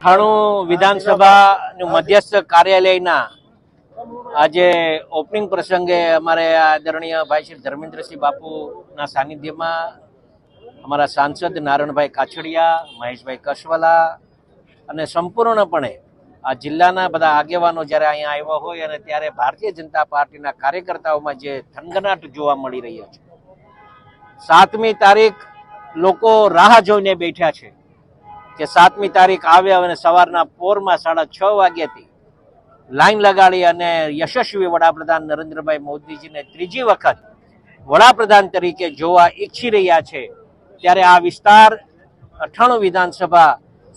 અથાણું વિધાનસભાનું મધ્યસ્થ કાર્યાલયના આજે ઓપનિંગ પ્રસંગે અમારે આદરણીય ભાઈ શ્રી ધર્મેન્દ્રસિંહ બાપુના સાનિધ્યમાં અમારા સાંસદ નારણભાઈ કાછડિયા, મહેશભાઈ કસવાલા અને સંપૂર્ણપણે આ જિલ્લાના બધા આગેવાનો જ્યારે અહીંયા આવ્યા હોય અને ત્યારે ભારતીય જનતા પાર્ટીના કાર્યકર્તાઓમાં જે થનગનાટ જોવા મળી રહ્યો છે. 7મી તારીખ લોકો રાહ જોઈને બેઠા છે કે 7મી તારીખ આવે અને સવારના પોરમાં 6:30 વાગ્યાથી લાઈન લગાડી અને યશસ્વી વડાપ્રધાન નરેન્દ્રભાઈ મોદીજીને ત્રીજી વખત વડાપ્રધાન તરીકે જોવા ઈચ્છી રહ્યા છે. ત્યારે આ વિસ્તાર અથાણું વિધાનસભા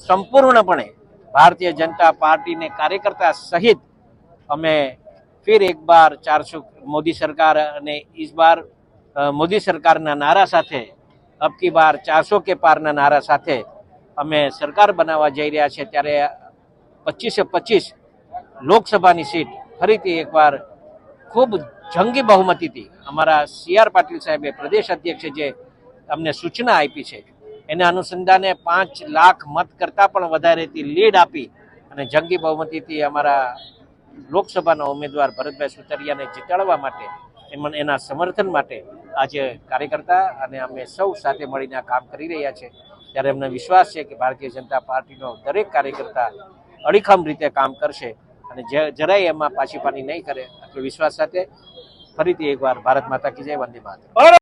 સંપૂર્ણપણે ભારતીય જનતા પાર્ટીને કાર્યકર્તા સહિત અમે ફિર એક બાર 400 મોદી સરકાર અને इस बार મોદી સરકારના નારા સાથે અબ કી બાર 400 કે પારના નારા સાથે અમે સરકાર બનાવવા જઈ રહ્યા છે. ત્યારે 25-25 લોકસભાની સીટ ફરીથી એકવાર ખૂબ જંગી બહુમતીથી અમારા CR પાટીલ સાહેબે પ્રદેશ અધ્યક્ષે જે અમને સૂચના આપી છે એના અનુસંધાને 5 લાખ મત કરતાં પણ વધારેથી લીડ આપી અને જંગી બહુમતીથી અમારા લોકસભાના ઉમેદવાર ભરતભાઈ સુતરિયાને જીતાડવા માટે એના સમર્થન માટે આજે કાર્યકર્તા અને અમે સૌ સાથે મળીને કામ કરી રહ્યા છે. ત્યારે અમને વિશ્વાસ છે કે ભારતીય જનતા પાર્ટીનો દરેક કાર્યકર્તા અડીખમ રીતે કામ કરશે અને જરાય એમાં પાછી પાની નહીં કરે. આટલો વિશ્વાસ સાથે ફરીથી એકવાર ભારત માતા કી જય, વંદે માતરમ.